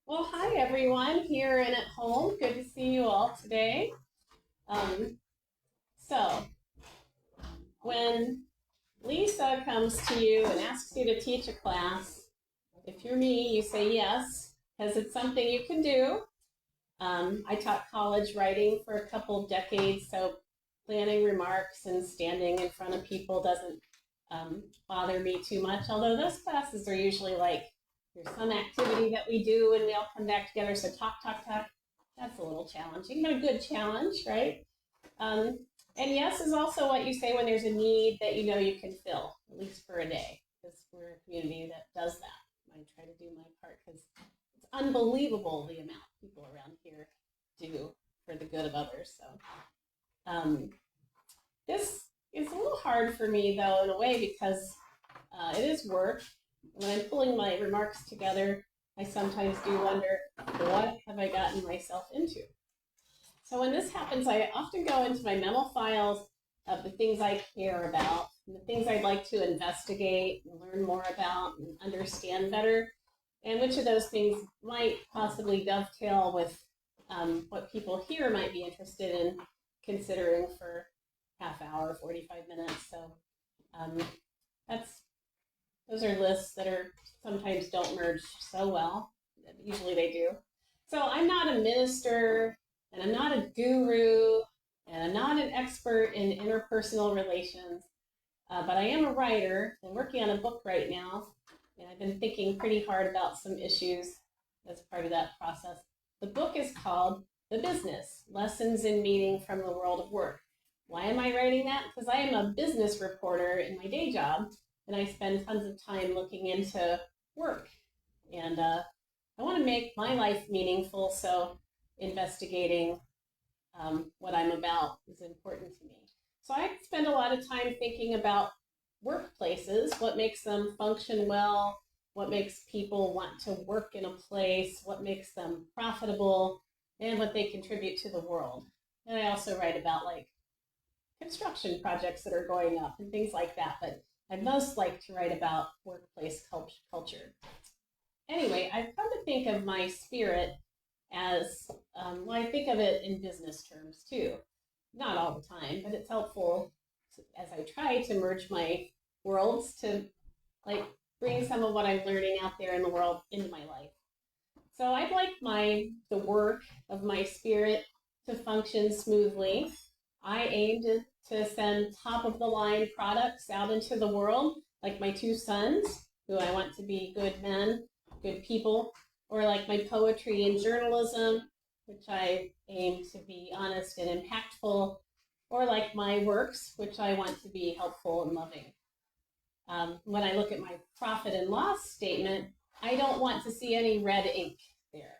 Well, hi everyone here and at home. Good to see you all today. Um, so, when Lisa comes to you and asks you to teach a class, if you're me, you say yes, because it's something you can do. I taught college writing for a couple decades, so planning remarks and standing in front of people doesn't bother me too much, although those classes are usually like there's some activity that we do and we all come back together, so talk, talk, talk. That's a little challenging, but a good challenge, right? Um, and yes is also what you say when there's a need that you know you can fill, at least for a day, because we're a community that does that. I try to do my part because it's unbelievable the amount people around here do for the good of others. So um, this is a little hard for me, though, in a way, because it is work. When I'm pulling my remarks together, I sometimes do wonder, what have I gotten myself into? So when this happens, I often go into my memo files of the things I care about, and the things I'd like to investigate and learn more about and understand better, and which of those things might possibly dovetail with what people here might be interested in considering for half hour, 45 minutes. So um, that's those are lists that are sometimes don't merge so well. Usually they do. So I'm not a minister, and I'm not a guru, and I'm not an expert in interpersonal relations, but I am a writer and working on a book right now, and I've been thinking pretty hard about some issues as part of that process. The book is called The Business, Lessons in Meaning from the World of Work. Why am I writing that? Because I am a business reporter in my day job, and I spend tons of time looking into work. And I want to make my life meaningful, so investigating what I'm about is important to me. So I spend a lot of time thinking about workplaces, what makes them function well, what makes people want to work in a place, what makes them profitable, and what they contribute to the world. And I also write about like construction projects that are going up and things like that, but I most like to write about workplace culture. Anyway, I've come to think of my spirit as, well, I think of it in business terms too. Not all the time, but it's helpful as I try to merge my worlds to like bring some of what I'm learning out there in the world into my life. So I'd like the work of my spirit to function smoothly. I aim to send top of the line products out into the world, like my two sons, who I want to be good men, good people, or like my poetry and journalism, which I aim to be honest and impactful, or like my works, which I want to be helpful and loving. When I look at my profit and loss statement, I don't want to see any red ink there.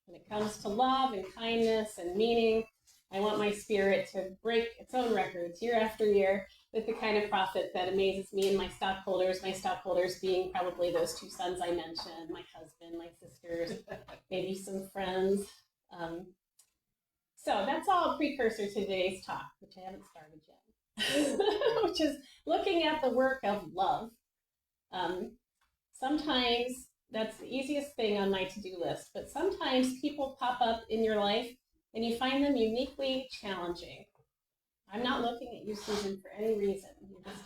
When it comes to love and kindness and meaning, I want my spirit to break its own records year after year with the kind of profit that amazes me and my stockholders being probably those two sons I mentioned, my husband, my sisters, maybe some friends. So that's all a precursor to today's talk, which I haven't started yet, which is looking at the work of love. Sometimes that's the easiest thing on my to-do list, but sometimes people pop up in your life and you find them uniquely challenging. I'm not looking at you, Susan, for any reason. You're just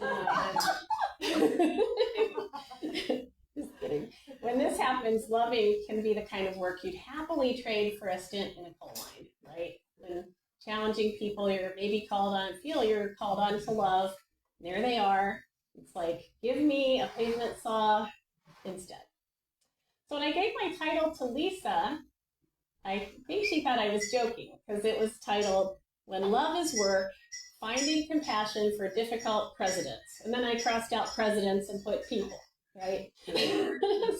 just kidding. When this happens, loving can be the kind of work you'd happily trade for a stint in a coal mine, right? When challenging people feel you're called on to love, there they are. It's like, give me a pavement saw instead. So when I gave my title to Lisa, I think she thought I was joking because it was titled, When Love is Work, Finding Compassion for Difficult Presidents. And then I crossed out presidents and put people, right?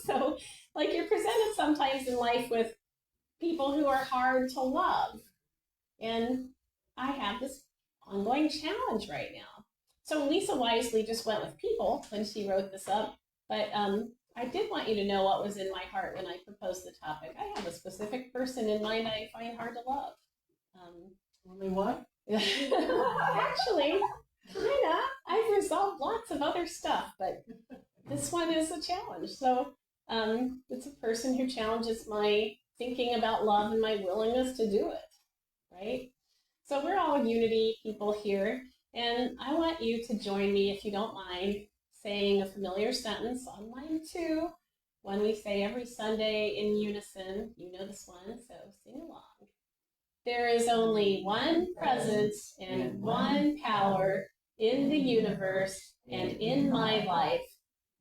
So, like, you're presented sometimes in life with people who are hard to love. And I have this ongoing challenge right now. So Lisa wisely just went with people when she wrote this up. But I did want you to know what was in my heart when I proposed the topic. I have a specific person in mind I find hard to love. Only one? Actually, kinda. I've resolved lots of other stuff, but this one is a challenge. So it's a person who challenges my thinking about love and my willingness to do it, right? So we're all Unity people here, and I want you to join me, if you don't mind, saying a familiar sentence on line 2, one we say every Sunday in unison. You know this one, so sing along. There is only one presence and one power in the universe and in my life,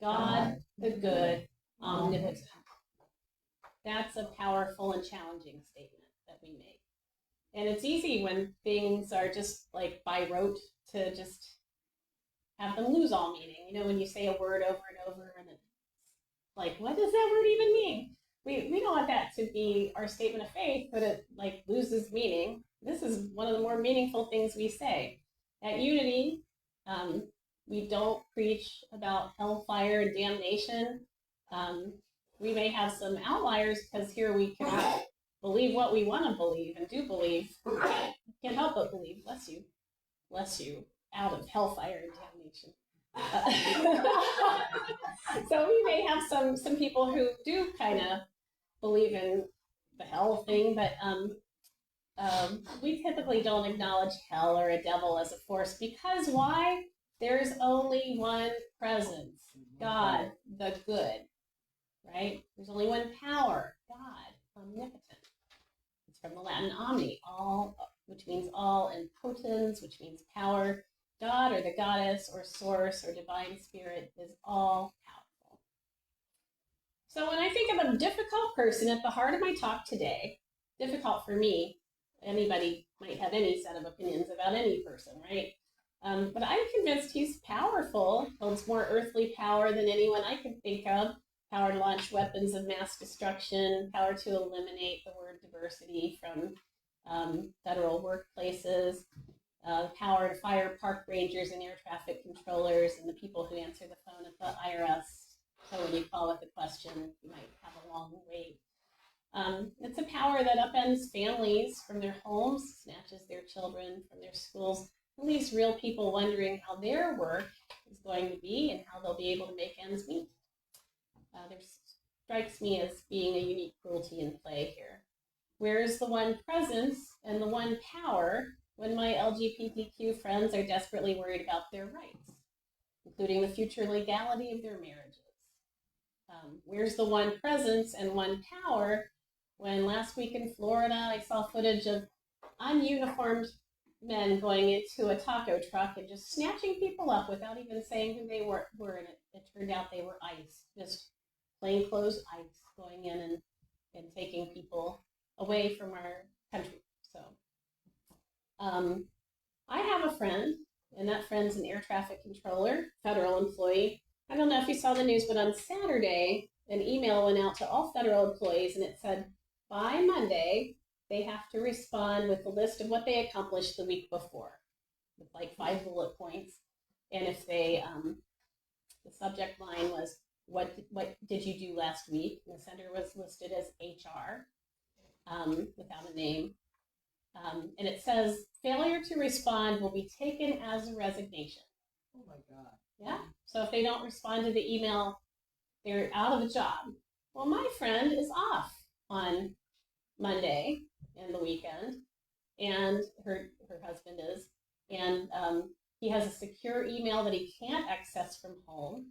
God the good, omnipotent. That's a powerful and challenging statement that we make. And it's easy when things are just like by rote to just have them lose all meaning. You know, when you say a word over and over and it's like, what does that word even mean? We don't want that to be our statement of faith, but it like loses meaning. This is one of the more meaningful things we say. At Unity, we don't preach about hellfire and damnation. We may have some outliers because here we can believe what we want to believe and do believe. Can't help but believe, bless you, out of hellfire and damnation. So we may have some people who do kind of believe in the hell thing, but we typically don't acknowledge hell or a devil as a force because why? There's only one presence, God, the good, right? There's only one power, God, omnipotent. It's from the Latin omni, all, which means all, and potens, which means power. God or the goddess or source or divine spirit is all powerful. So when I think of a difficult person at the heart of my talk today, difficult for me, anybody might have any set of opinions about any person, right? But I'm convinced he's powerful, holds more earthly power than anyone I can think of, power to launch weapons of mass destruction, power to eliminate the word diversity from federal workplaces, power to fire park rangers and air traffic controllers and the people who answer the phone at the IRS. So when you call with a question, you might have a long wait. It's a power that upends families from their homes, snatches their children from their schools, and leaves real people wondering how their work is going to be and how they'll be able to make ends meet. There strikes me as being a unique cruelty in play here. Where is the one presence and the one power when my LGBTQ friends are desperately worried about their rights, including the future legality of their marriages? Where's the one presence and one power when last week in Florida I saw footage of ununiformed men going into a taco truck and just snatching people up without even saying who they were, and it turned out they were ICE, just plainclothes ICE going in and taking people away from our country. So I have a friend, and that friend's an air traffic controller, federal employee. I don't know if you saw the news, but on Saturday, an email went out to all federal employees, and it said, by Monday, they have to respond with a list of what they accomplished the week before, with like 5 bullet points. And if they, the subject line was, what did you do last week? And the sender was listed as HR, without a name. And it says, failure to respond will be taken as a resignation. Oh my God. Yeah. So if they don't respond to the email, they're out of a job. Well, my friend is off on Monday and the weekend, and her husband is, and he has a secure email that he can't access from home,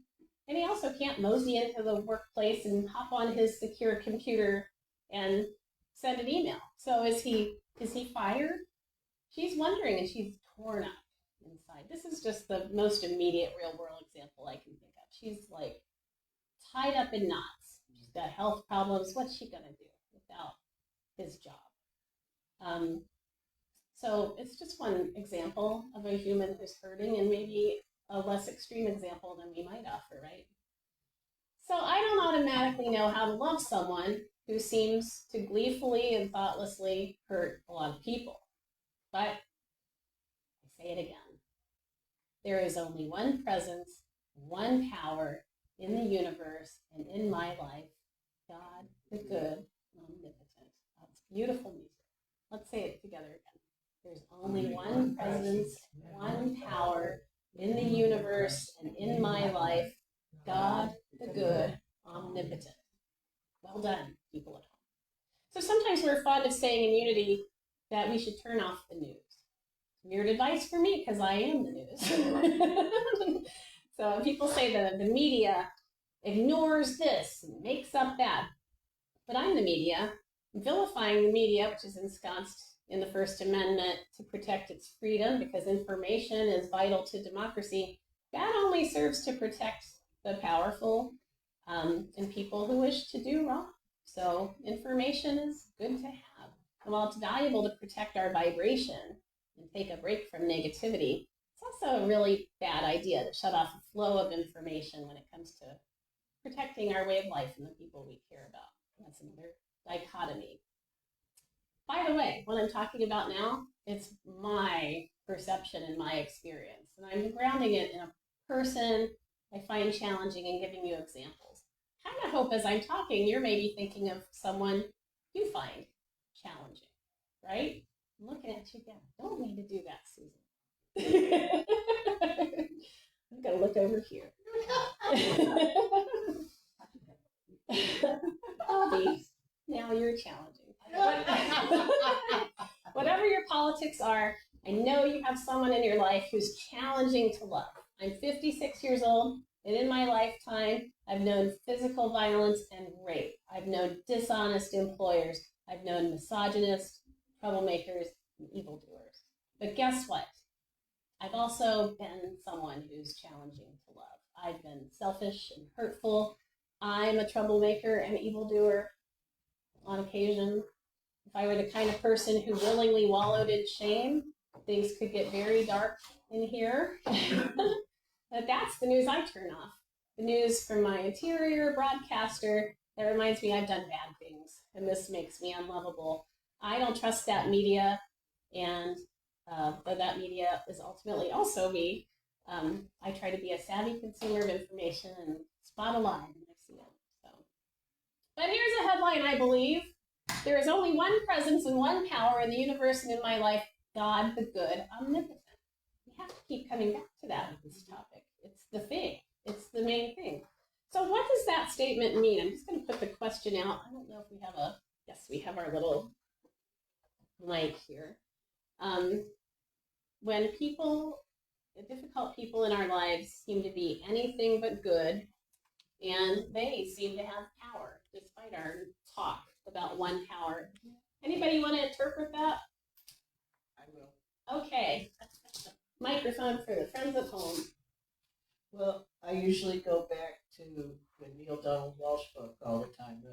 and he also can't mosey into the workplace and hop on his secure computer and send an email. So is he fired? She's wondering, and she's torn up inside. This is just the most immediate real world example I can think of. She's like tied up in knots. She's got health problems. What's she gonna do without his job? So it's just one example of a human who's hurting, and maybe a less extreme example than we might offer, right? So I don't automatically know how to love someone who seems to gleefully and thoughtlessly hurt a lot of people. But I say it again. There is only one presence, one power in the universe and in my life, God, the good, omnipotent. That's beautiful music. Let's say it together again. There's only one presence, one power in the universe and in my life, God, the good, omnipotent. Well done, people at home. So sometimes we're fond of saying in Unity that we should turn off the news. Weird advice for me because I am the news. So people say that the media ignores this and makes up that. But I'm the media, vilifying the media, which is ensconced in the First Amendment to protect its freedom because information is vital to democracy. That only serves to protect the powerful and people who wish to do wrong. So information is good to have. And while it's valuable to protect our vibration and take a break from negativity, it's also a really bad idea to shut off the flow of information when it comes to protecting our way of life and the people we care about. That's another dichotomy. By the way, what I'm talking about now, it's my perception and my experience. And I'm grounding it in a person I find challenging and giving you examples. I kind of hope as I'm talking, you're maybe thinking of someone you find challenging, right? I'm looking at you again. Don't need to do that, Susan. I'm going to look over here. Bobby, now you're challenging. Whatever your politics are, I know you have someone in your life who's challenging to love. I'm 56 years old, and in my lifetime, I've known physical violence and rape. I've known dishonest employers. I've known misogynists, troublemakers, and evildoers. But guess what? I've also been someone who's challenging to love. I've been selfish and hurtful. I'm a troublemaker and evildoer on occasion. If I were the kind of person who willingly wallowed in shame, things could get very dark in here. But that's the news I turn off. The news from my interior broadcaster that reminds me I've done bad things, and this makes me unlovable. I don't trust that media, and but that media is ultimately also me. I try to be a savvy consumer of information and spot a lie when I see it. So, but here's a headline I believe. There is only one presence and one power in the universe and in my life, God the good, omnipotent. We have to keep coming back to that with this topic. It's the thing. It's the main thing. So what does that statement mean? I'm just going to put the question out. I don't know if we have yes, we have our little mic here. When people, the difficult people in our lives seem to be anything but good, and they seem to have power, despite our talk about one power. Anybody want to interpret that? I will. Okay. Microphone for the friends at home. Well, I usually go back to the Neil Donald Walsh book all the time,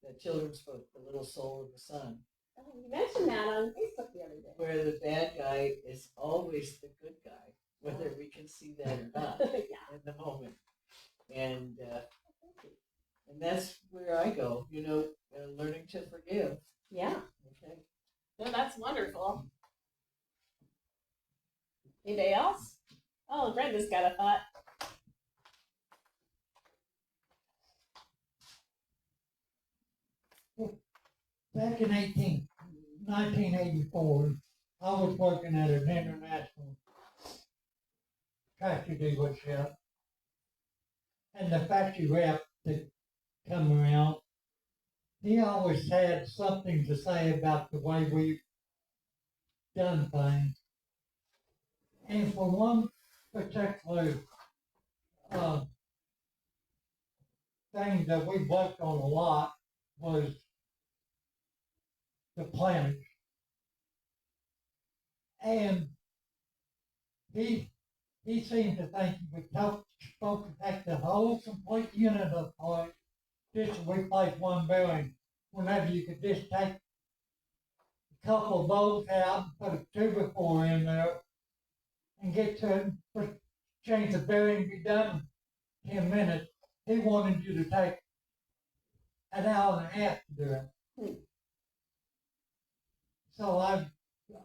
the children's book, The Little Soul of the Sun. Oh, you mentioned that on Facebook the other day. Where the bad guy is always the good guy, whether we can see that or not Yeah. in the moment. And that's where I go, learning to forgive. Yeah. Okay. No, that's wonderful. Anybody else? Oh, Brenda's got a thought. Back in 1984, I was working at an international tractor dealership, and the factory rep that come around, he always had something to say about the way we've done things. And for one particular thing that we worked on a lot was the planners. And he seemed to think he was supposed to take the whole complete unit apart just to replace one bearing. Whenever you could just take a couple of bolts out and put a 2x4 in there and get to it, change the bearing, be done in 10 minutes. He wanted you to take an hour and a half to do it. So I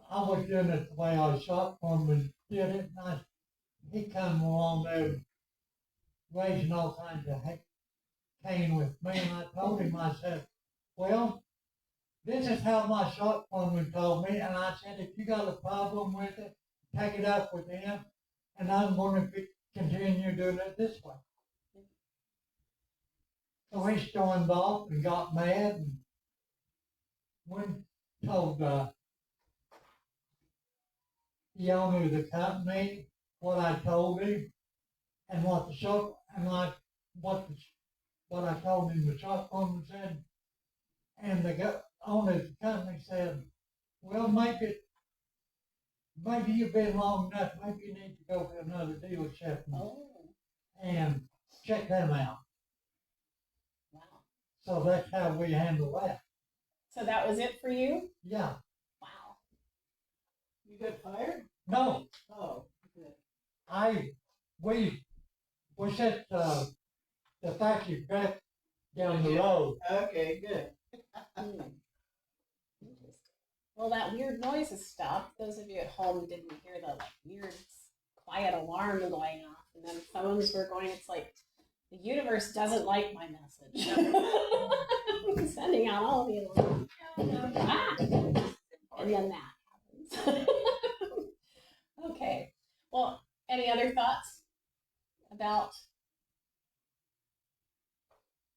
was doing it the way our shop foreman did it, and he come along there raising all kinds of cane with me, and I told him, I said, well, this is how my shop foreman told me, and I said, if you got a problem with it, take it up with him, and I'm going to continue doing it this way. So he stormed off and got mad, and when told the owner of the company what I told him and what the shop and like what I told him the shop owner said, and the owner of the company said, "Well, maybe you've been long enough. Maybe you need to go to another dealership Oh, and check them out." wow. So that's how we handle that. So that was it for you? Yeah. Wow. You got fired? No, Oh, good. we set the factory back down the road. Okay, good. Hmm. Interesting. Well, that weird noise has stopped. Those of you at home didn't hear the weird quiet alarm going off, and then phones were going. It's like the universe doesn't like my message. I'm sending out all the alarms. Ah! And then that happens. Okay. Well, any other thoughts about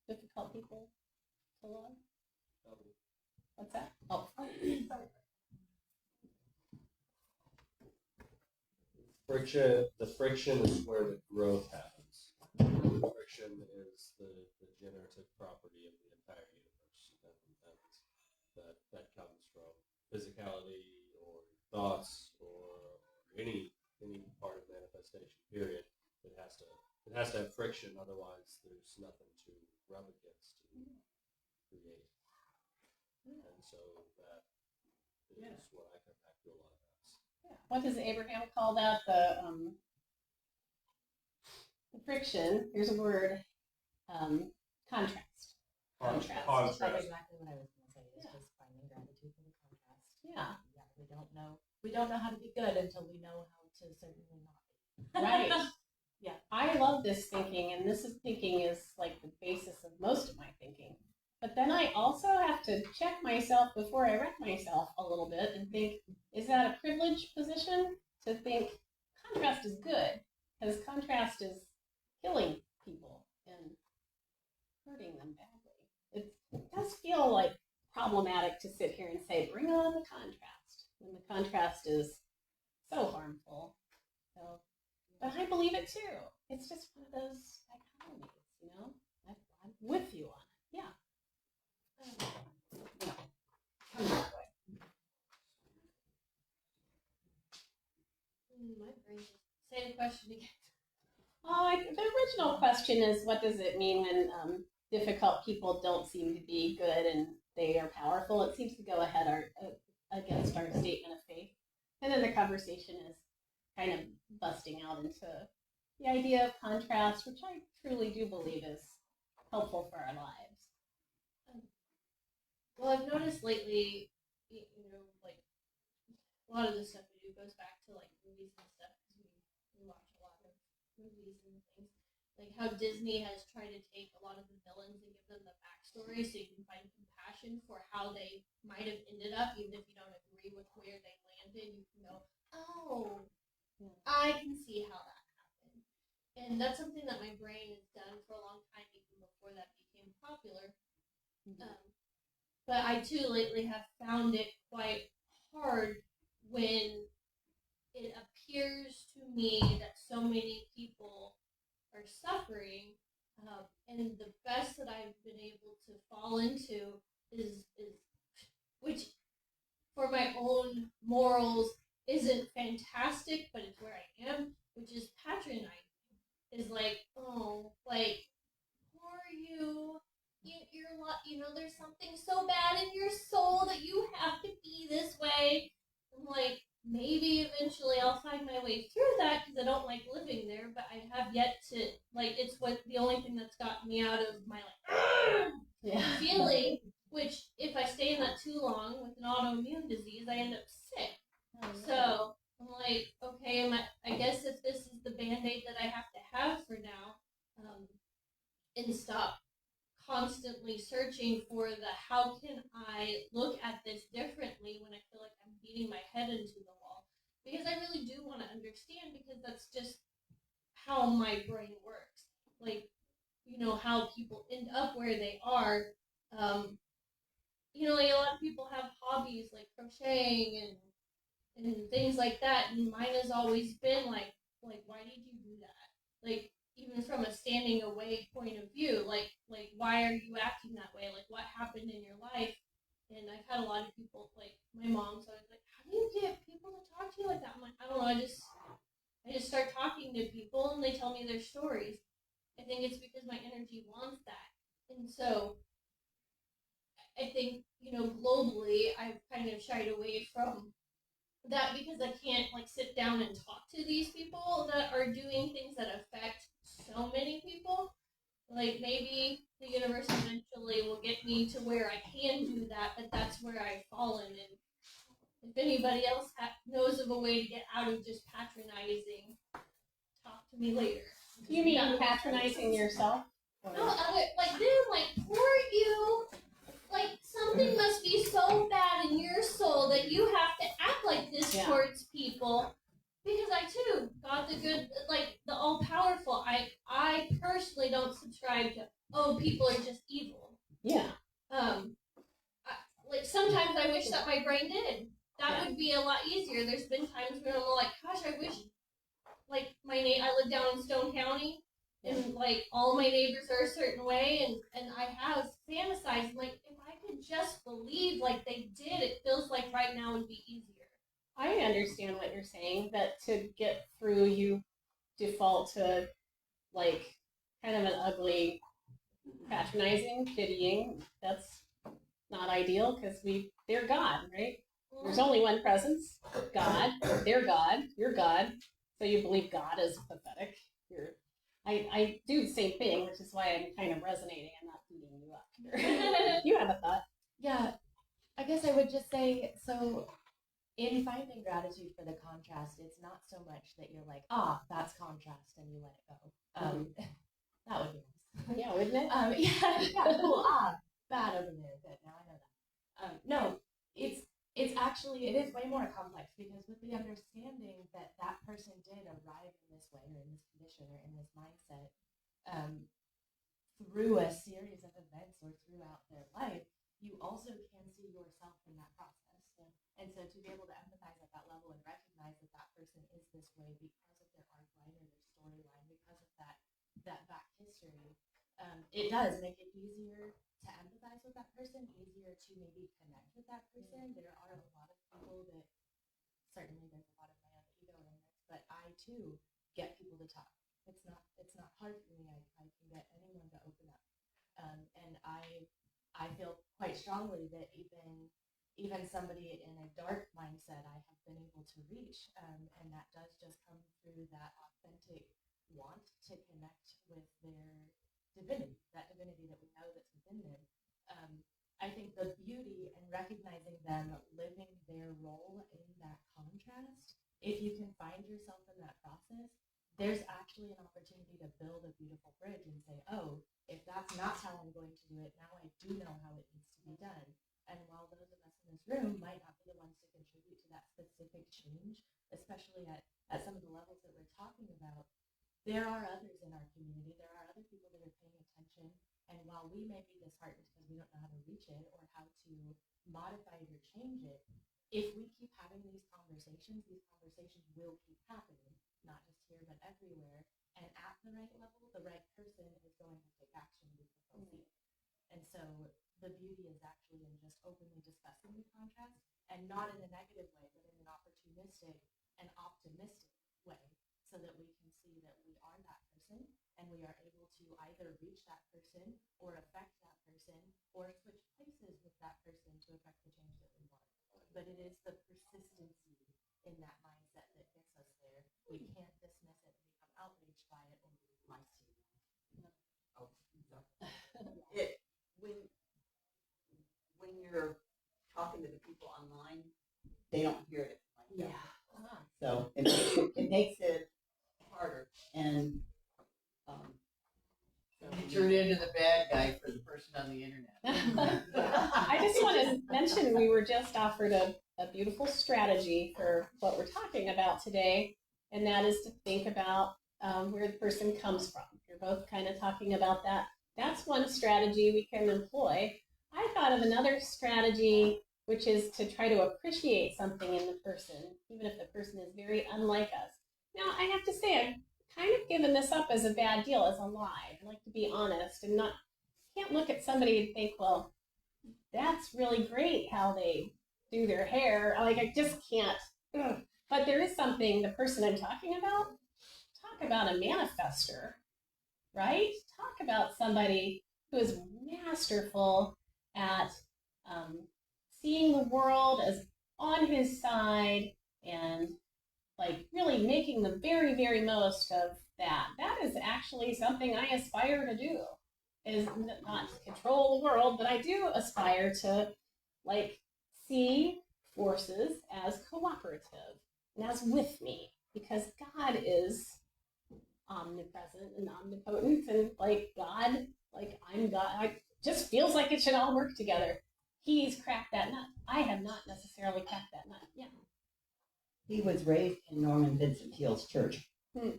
difficult people to love? What's that? Oh, sorry. The friction is where the growth happens. Friction is the generative property of the entire universe. And that comes from physicality or thoughts or any part of manifestation, period. It has to have friction, otherwise there's nothing to rub against to create. And so that is what I come back to a lot of times. Yeah. What does Abraham call that? The friction. Here's a word. Contrast. Contrast. That's exactly what I was going to say. It's just finding gratitude for the contrast. Yeah. Yeah. We don't know how to be good until we know how to certainly not be. Right. Yeah. I love this thinking, and this thinking is like the basis of most of my thinking. But then I also have to check myself before I wreck myself a little bit and think, is that a privileged position to think contrast is good? Because contrast is killing people and hurting them badly. It does feel like problematic to sit here and say, bring on the contrast, when the contrast is so harmful. So, but I believe it too. It's just one of those dichotomies, you know? I'm with you on it. Yeah. Come that way. My brain just say the question again. The original question is, what does it mean when difficult people don't seem to be good and they are powerful? It seems to go against our statement of faith. And then the conversation is kind of busting out into the idea of contrast, which I truly do believe is helpful for our lives. Well, I've noticed lately, like a lot of the stuff we do goes back to like movies and stuff because we watch a lot of movies and things. Like how Disney has tried to take a lot of the villains and give them the backstory so you can find compassion for how they might have ended up, even if you don't agree with where they landed. You can go, oh, I can see how that happened. And that's something that my brain has done for a long time, even before that became popular. But I too lately have found it quite hard when it appears to me that so many people are suffering, and the best that I've been able to fall into is which for my own morals isn't fantastic, but it's where I am, which is patronizing. Is like, oh, like, poor you. You're there's something so bad in your soul that you have to be this way. I'm like, maybe eventually I'll find my way through that because I don't like living there, but I have yet to, like, it's the only thing that's gotten me out of my, feeling, which if I stay in that too long with an autoimmune disease, I end up sick. So I'm like, okay, I guess if this is the Band-Aid that I have to have for now, and stop constantly searching for the how can I look at this differently when I feel like I'm beating my head into the wall. Because I really do want to understand, because that's just how my brain works. Like, how people end up where they are, you know, like a lot of people have hobbies like crocheting and things like that, and mine has always been like why did you do that? Like even from a standing away point of view, like why are you acting that way? Like what happened in your life? And I've had a lot of people, like my mom's always like, how do you get people to talk to you like that? I'm like, I don't know, I just start talking to people and they tell me their stories. I think it's because my energy wants that. And so I think, you know, globally I've kind of shied away from that because I can't like sit down and talk to these people that are doing things that affect so many people. Like maybe the universe eventually will get me to where I can do that, but that's where I've fallen. And if anybody else knows of a way to get out of just patronizing, talk to me later. You mean patronizing yourself? No, like them, like poor you. Like something must be so bad in your soul that you have to act like this towards people. Because I too got the good, like the all powerful. I personally don't subscribe to people are just evil. Yeah. Like sometimes I wish that my brain did. That would be a lot easier. There's been times when I'm like, gosh, I wish, like I live down in Stone County, and like all my neighbors are a certain way, and I have fantasized like if I could just believe like they did, it feels like right now would be easier. I understand what you're saying, that to get through, you default to like kind of an ugly, patronizing, pitying. That's not ideal because they're God, right? There's only one presence, God. They're God. You're God. So you believe God is pathetic. I do the same thing, which is why I'm kind of resonating and not beating you up here. You have a thought? Yeah, I guess I would just say, so in finding gratitude for the contrast, it's not so much that you're like, that's contrast, and you let it go. That would be nice. Yeah, wouldn't it? Yeah, cool. Bad over there. Good. Now I know that. No, it's actually, it is way more complex because with the understanding that that person did arrive in this way or in this condition or in this mindset through a series of events or throughout their life, you also can see yourself in that process. Yeah. And so to be able to empathize at that level and recognize that that person is this way because of their arc line or their storyline, because of that back history, it does make it easier to empathize with that person, easier to maybe connect with that person. There are a lot of people that, certainly there's a lot of my own ego in this, but I too get people to talk. It's not hard for me. I can get anyone to open up, and I feel quite strongly that even somebody in a dark mindset, I have been able to reach, and that does just come through that authentic want to connect with their divinity, that divinity that we know that's within them. I think the beauty in recognizing them living their role in that contrast, if you can find yourself in that process, there's actually an opportunity to build a beautiful bridge and say, oh, if that's not how I'm going to do it, now I do know how it needs to be done. And while those of us in this room might not be the ones to contribute to that specific change, especially at some of the levels that we're talking about, there are others in our community, there are other people that are paying attention, and while we may be disheartened because we don't know how to reach it or how to modify it or change it, if we keep having these conversations will keep happening, not just here but everywhere, and at the right level, the right person is going to take action because they'll see it. And so the beauty is actually in just openly discussing the contrast, and not in a negative way, but in an opportunistic and optimistic way, so that we can see that we are that person and we are able to either reach that person or affect that person or switch places with that person to affect the change that we want. But it is the persistency in that mindset that gets us there. We can't dismiss it and become outraged by it or be blind to it. When you're talking to the people online, they don't hear it like that. So it makes it harder, and You turn into the bad guy for the person on the internet. I just want to mention we were just offered a beautiful strategy for what we're talking about today, and that is to think about where the person comes from. You're both kind of talking about that. That's one strategy we can employ. I thought of another strategy, which is to try to appreciate something in the person, even if the person is very unlike us. Now, I have to say, I've kind of given this up as a bad deal, as a lie. I like to be honest and not, can't look at somebody and think, well, that's really great how they do their hair. Like, I just can't. Ugh. But there is something, the person I'm talking about, talk about a manifester, right? Talk about somebody who is masterful at seeing the world as on his side and like really making the very, very most of that. That is actually something I aspire to do. Is not to control the world, but I do aspire to like see forces as cooperative and as with me because God is omnipresent and omnipotent and like God, like I'm God. I just feels like it should all work together. He's cracked that nut. I have not necessarily cracked that nut. Yeah. He was raised in Norman Vincent Peale's church. Hmm.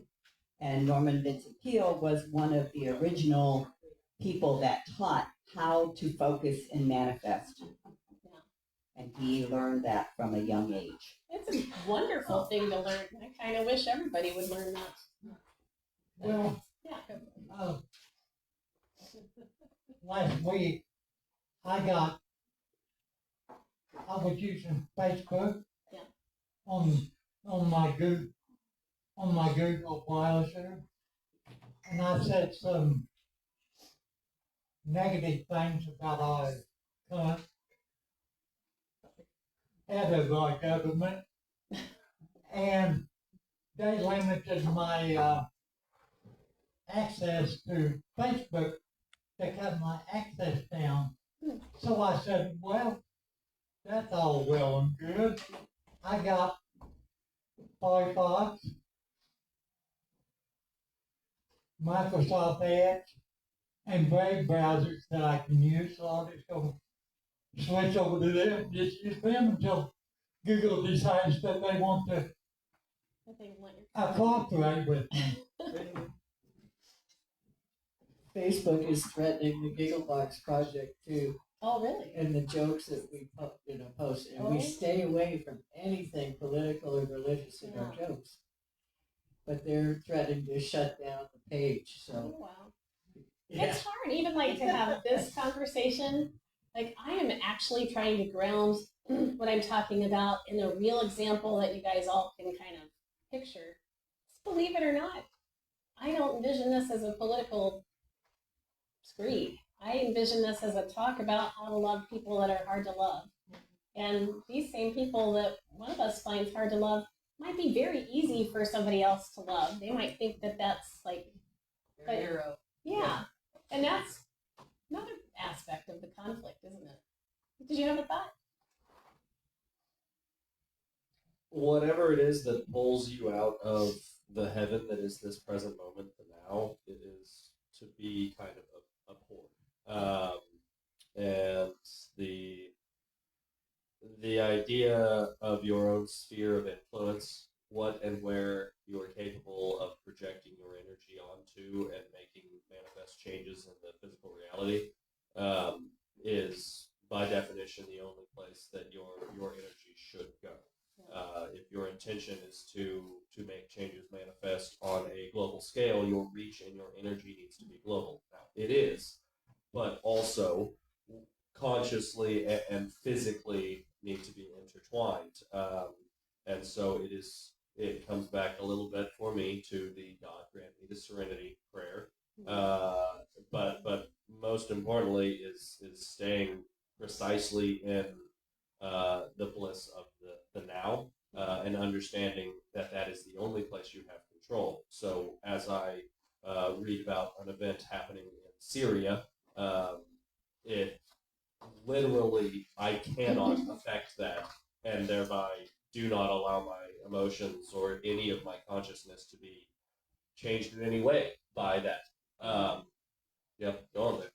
And Norman Vincent Peale was one of the original people that taught how to focus and manifest. Yeah. And he learned that from a young age. It's a wonderful thing to learn. I kind of wish everybody would learn that. Well, Yeah. last week, I was using Facebook Yeah. on my Google browser, and I said some negative things about our current head of our government, and they limited my access to Facebook. They cut my access down. So I said, well, that's all well and good. I got Firefox, Microsoft Edge, and Brave browsers that I can use. So I'll just go switch over to them and just use them until Google decides that they want to cooperate with me. Facebook is threatening the Gigglebox project too, Oh, really? and the jokes that we post, and we stay away from anything political or religious in our jokes. But they're threatening to shut down the page. So Oh, wow. yeah. It's hard, even like to have this conversation. Like, I am actually trying to ground what I'm talking about in a real example that you guys all can kind of picture. Just believe it or not, I don't envision this as a political screed. I envision this as a talk about how to love people that are hard to love. And these same people that one of us finds hard to love might be very easy for somebody else to love. They might think that that's like Your hero. yeah. And that's another aspect of the conflict, isn't it? Did you have a thought? Whatever it is that pulls you out of the heaven that is this present moment, the now, it is to be kind of abhorred. And the idea of your own sphere of influence, what and where you are capable of projecting your energy onto and making manifest changes in the physical reality, is by definition the only place that your energy should go. If your intention is to make changes manifest on a global scale, your reach and your energy needs to be global. Now, it is, but also consciously and physically need to be intertwined. And so it comes back a little bit for me to the God grant me the serenity prayer. But most importantly is staying precisely in the bliss of the now, and understanding that that is the only place you have control. So as I read about an event happening in Syria, it literally I cannot affect that, and thereby do not allow my emotions or any of my consciousness to be changed in any way by that. Go on there.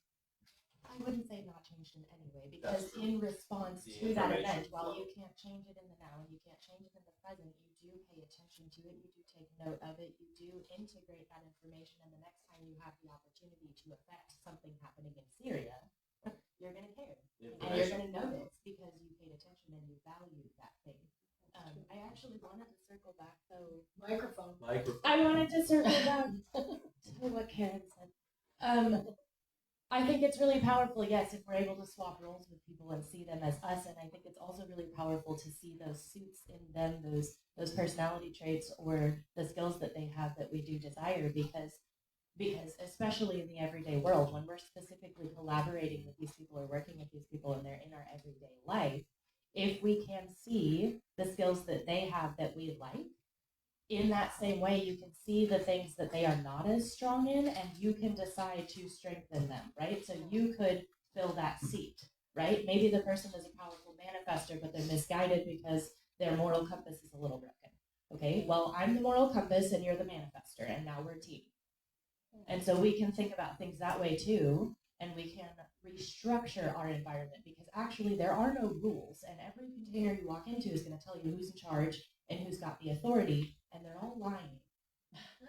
I wouldn't say not changed in any way, because in response to that event, while you can't change it in the now and you can't change it in the present, you do pay attention to it, you do take note of it, you do integrate that information, and the next time you have the opportunity to affect something happening in Syria, you're gonna care. And you're Information. gonna notice because you paid attention and you valued that thing. I actually wanted to circle back though. Microphone. I wanted to circle back to what Karen said. I think it's really powerful, yes, if we're able to swap roles with people and see them as us. And I think it's also really powerful to see those suits in them, those personality traits or the skills that they have that we do desire, because especially in the everyday world, when we're specifically collaborating with these people or working with these people and they're in our everyday life, if we can see the skills that they have that we like, in that same way, you can see the things that they are not as strong in, and you can decide to strengthen them, right? So you could fill that seat, right? Maybe the person is a powerful manifester, but they're misguided because their moral compass is a little broken. Okay, well, I'm the moral compass and you're the manifester, and now we're a team. And so we can think about things that way too, and we can restructure our environment, because actually there are no rules, and every container you walk into is going to tell you who's in charge and who's got the authority, and they're all lying.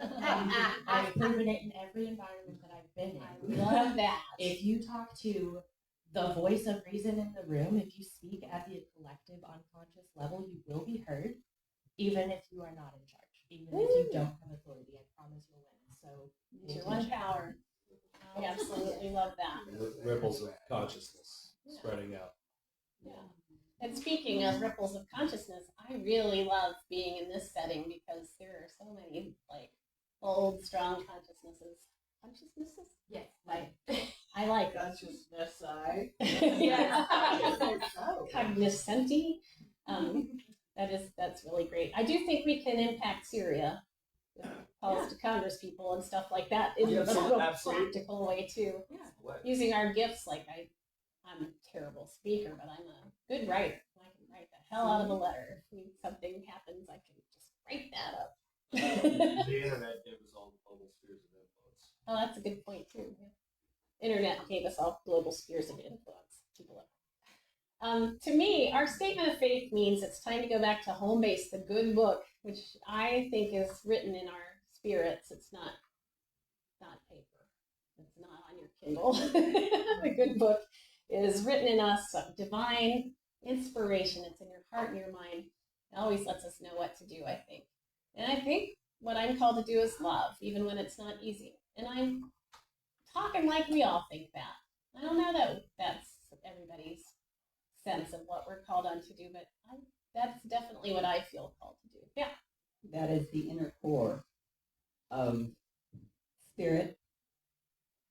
And I've proven it in every environment that I've been in. I love that. If you talk to the voice of reason in the room, if you speak at the collective unconscious level, you will be heard, even if you are not in charge, even if you don't have authority. I promise you'll win. So It's your one power. I absolutely love that. Ripples of consciousness spreading out. Yeah. And speaking of ripples of consciousness, I really love being in this setting because there are so many like old, strong consciousnesses. Consciousnesses? yes, I like it. Consciousness side. Yeah. So. Cognoscenti. That's really great. I do think we can impact Syria with calls to Congress people and stuff like that in Yeah, a real absolutely. practical way too. yeah. Using our gifts, like I'm a terrible speaker, but I'm a good writer. I can write the hell out of a letter. If something happens, I can just write that up. The internet gave us all global spheres of influence. Oh, that's a good point too. Yeah. Internet gave us all global spheres of influence. People love. To me, our statement of faith means it's time to go back to home base, the good book, which I think is written in our spirits. It's not paper. It's not on your Kindle. The good book is written in us, divine inspiration. It's in your heart and your mind. It always lets us know what to do, I think. And I think what I'm called to do is love, even when it's not easy. And I'm talking like we all think that. I don't know that that's everybody's sense of what we're called on to do, but that's definitely what I feel called to do. Yeah. That is the inner core of spirit,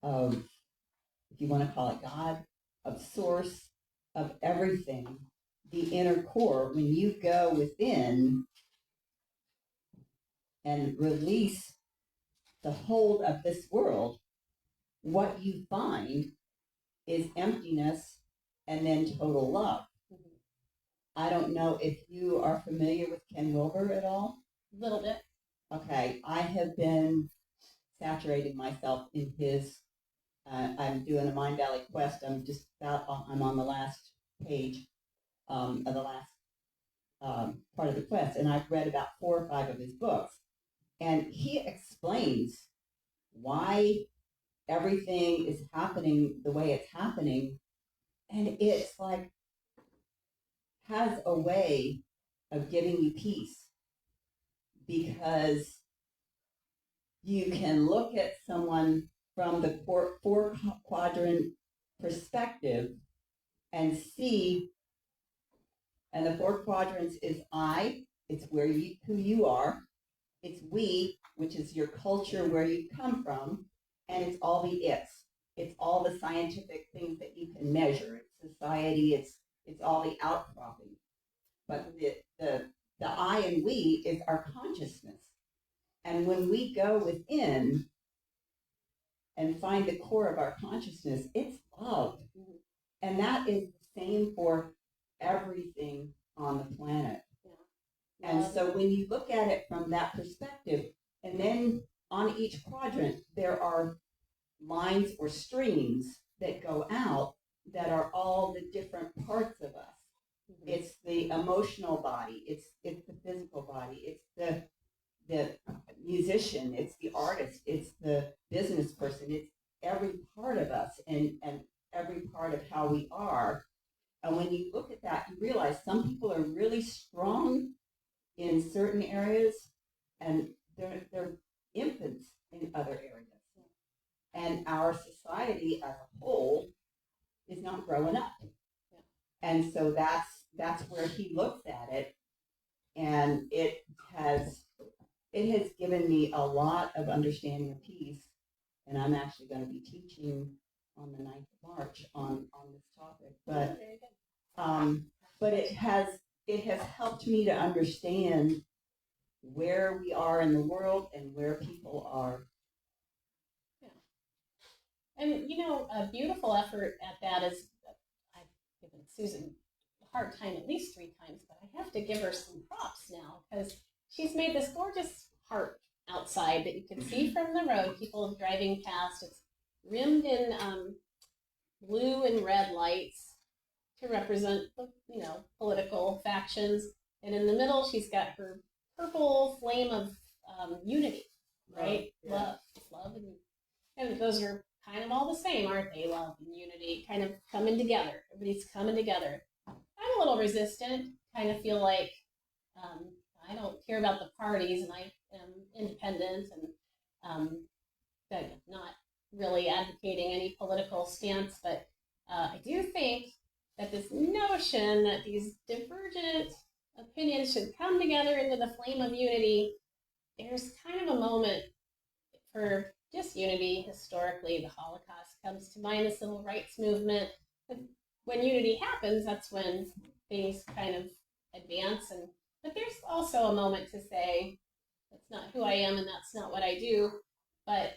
of, if you want to call it God, of source, of everything. The inner core, when you go within and release the hold of this world, what you find is emptiness and then total love. Mm-hmm. I don't know if you are familiar with Ken Wilber at all. A little bit. Okay, I have been saturating myself in his, I'm doing a Mind Valley Quest. I'm on the last page of the last part of the quest, and I've read about 4 or 5 of his books. And he explains why everything is happening the way it's happening. And it's like, has a way of giving you peace, because you can look at someone from the 4 quadrant perspective and see, and the 4 quadrants is I, it's who you are, it's we, which is your culture, where you come from, and it's all the it's. It's all the scientific things that you can measure. It's society, it's all the outcropping. But the I and we is our consciousness. And when we go within and find the core of our consciousness, it's love. And that is the same for everything on the planet. Yeah. And so when you look at it from that perspective, and then on each quadrant, there are lines or streams that go out that are all the different parts of us. Mm-hmm. It's the emotional body, it's the physical body, it's the musician, it's the artist, it's the business person, it's every part of us, and every part of how we are. And when you look at that, you realize some people are really strong in certain areas and they're infants in other areas. And our society as a whole is not growing up. And so that's where he looks at it. And it has given me a lot of understanding of peace. And I'm actually going to be teaching on the 9th of March on this topic. But it has helped me to understand where we are in the world and where people are. And a beautiful effort at that is, I've given Susan a hard time at least 3 times, but I have to give her some props now because she's made this gorgeous heart outside that you can see from the road, people driving past. It's rimmed in blue and red lights to represent, political factions. And in the middle, she's got her purple flame of unity, right? Yeah. Love, and those are kind of all the same, aren't they? Love and unity, kind of coming together. Everybody's coming together. I'm a little resistant. Kind of feel like I don't care about the parties, and I am independent, and not really advocating any political stance. But I do think that this notion that these divergent opinions should come together into the flame of unity, there's kind of a moment for just unity historically. The Holocaust comes to mind, the civil rights movement. When unity happens, that's when things kind of advance. But there's also a moment to say, that's not who I am and that's not what I do. But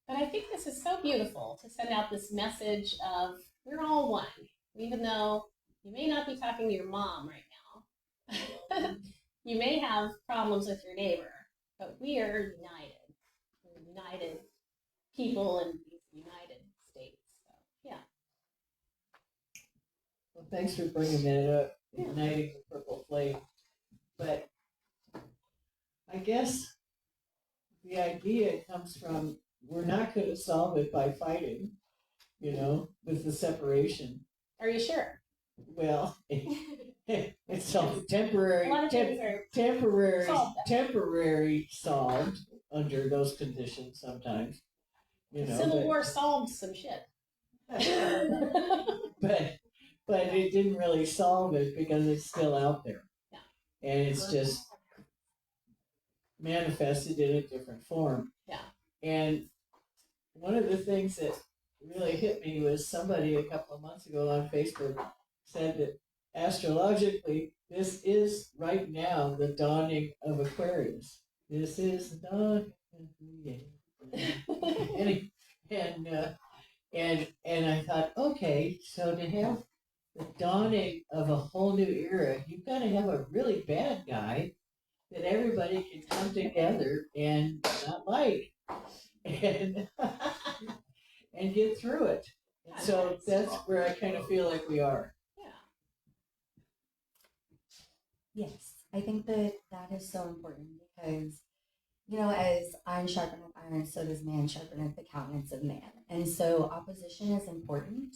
I think this is so beautiful to send out this message of we're all one, even though you may not be talking to your mom right now. You may have problems with your neighbor, but we are united. We're united people in these United States. So, yeah. Well, thanks for bringing that up, igniting the purple flame. But I guess the idea comes from we're not going to solve it by fighting, with the separation. Are you sure? Well, it's all temporary, A lot of things are temporary solved under those conditions sometimes. Civil War solved some shit. but it didn't really solve it because it's still out there. Yeah. And it's just manifested in a different form. Yeah. And one of the things that really hit me was somebody a couple of months ago on Facebook said that astrologically, this is right now the dawning of Aquarius. This is the dawn of the and I thought, okay, so to have the dawning of a whole new era, you've got to have a really bad guy that everybody can come together and not like and and get through it. And so that's where I kind of feel like we are. Yes, I think that is so important because, as iron sharpeneth iron, so does man sharpeneth the countenance of man. And so opposition is important.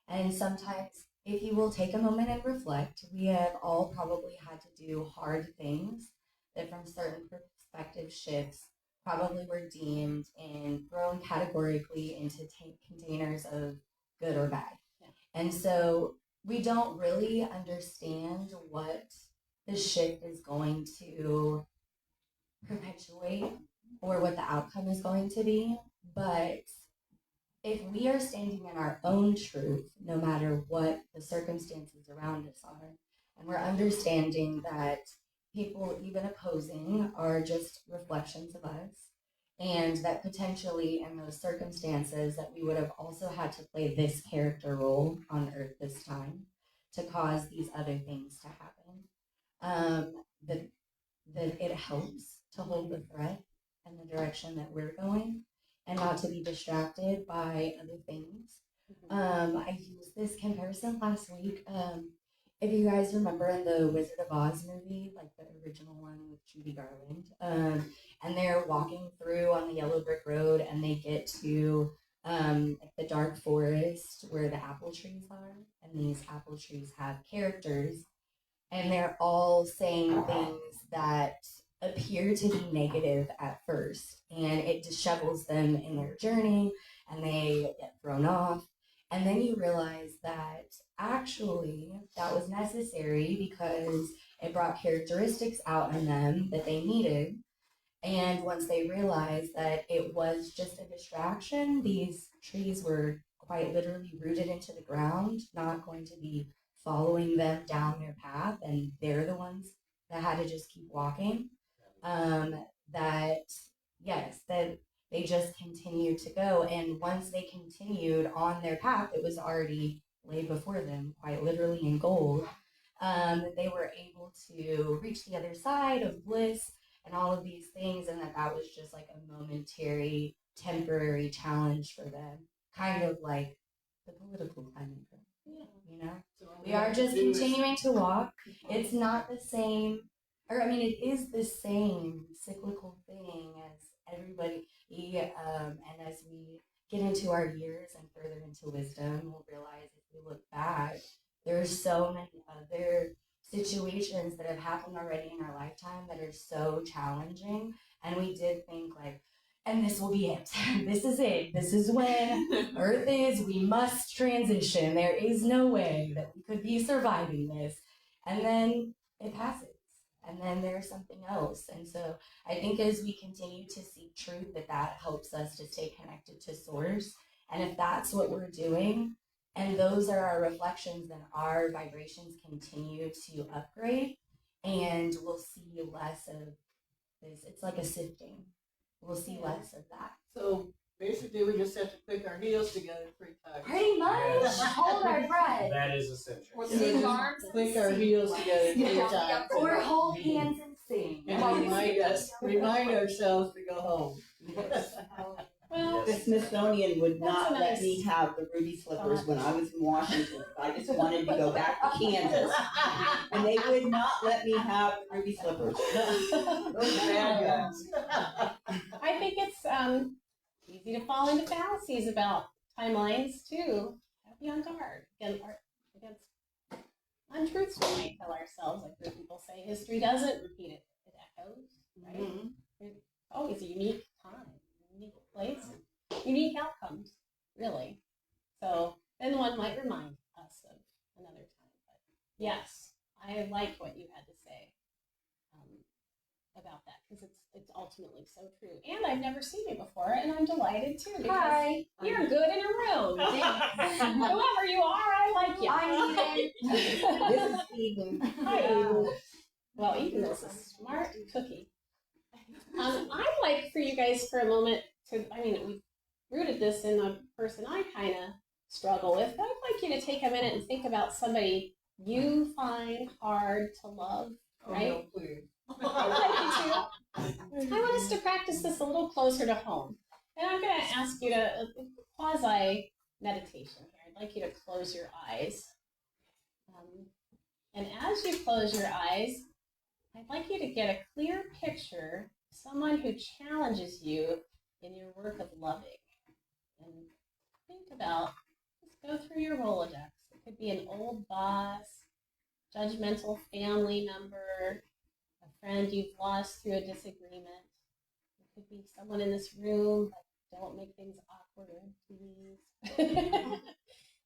And sometimes, if you will take a moment and reflect, we have all probably had to do hard things that from certain perspective shifts probably were deemed and thrown categorically into containers of good or bad. Yeah. And so we don't really understand what the shift is going to perpetuate or what the outcome is going to be. But if we are standing in our own truth, no matter what the circumstances around us are, and we're understanding that people even opposing are just reflections of us, and that potentially in those circumstances that we would have also had to play this character role on earth this time to cause these other things to happen, that it helps to hold the threat and the direction that we're going and not to be distracted by other things. I used this comparison last week. If you guys remember in the Wizard of Oz movie, like the original one with Judy Garland, and they're walking through on the yellow brick road and they get to like the dark forest where the apple trees are, and these apple trees have characters, and they're all saying things that appear to be negative at first, and it dishevels them in their journey, and they get thrown off. And then you realize that actually that was necessary because it brought characteristics out in them that they needed. And once they realized that it was just a distraction, these trees were quite literally rooted into the ground, not going to be following them down their path, and they're the ones that had to just keep walking. That, yes, that they just continued to go. And once they continued on their path, it was already laid before them, quite literally in gold. They were able to reach the other side of bliss and all of these things, and that was just like a momentary, temporary challenge for them, kind of like the political climate. You know, we are just continuing to walk. It's not the same, or I mean, it is the same cyclical thing as everybody. And as we get into our years and further into wisdom, we'll realize if we look back, there's so many other situations that have happened already in our lifetime that are so challenging, and we did think like, and this will be it. This is it. This is when Earth is. We must transition. There is no way that we could be surviving this. And then it passes. And then there's something else. And so I think as we continue to seek truth, that helps us to stay connected to source. And if that's what we're doing, and those are our reflections, then our vibrations continue to upgrade, and we'll see less of this. It's like a sifting. We'll see less of that. So basically, we just have to click our heels together 3 times. Pretty much. Yes. Hold our breath. That is essential. Or Yeah, sing just arms and click our sing. heels together 3 Yeah. times. Or hold hands and sing. And remind ourselves to go home. Well, The Smithsonian would That's not a let nice me have the ruby slippers when I was in Washington. I just wanted to go back to Kansas. And they would not let me have the ruby slippers. Those bad guys. I think it's easy to fall into fallacies about timelines too. Be on guard against untruths we might tell ourselves. Like heard people say, history doesn't repeat it; it echoes. Right? Mhm. There's always a unique time, unique place, unique outcomes. Really. So then one might remind us of another time. But yes, I like what you had to say about that because it's ultimately so true. And I've never seen you before, and I'm delighted too because Hi. you're good in a room. Whoever you are, I like you. I'm Eden. This is Eden. Hi, Eden. Well, Eden is a smart cookie. I'd like for you guys for a moment to, we rooted this in the person I kind of struggle with, but I'd like you to take a minute and think about somebody you find hard to love, right? Oh, no, please. I'd like you to. I want us to practice this a little closer to home. And I'm going to ask you to quasi meditation here. I'd like you to close your eyes. And as you close your eyes, I'd like you to get a clear picture of someone who challenges you in your work of loving. And think about, just go through your Rolodex. It could be an old boss, judgmental family member, a friend you've lost through a disagreement. It could be someone in this room, but don't make things awkward, please.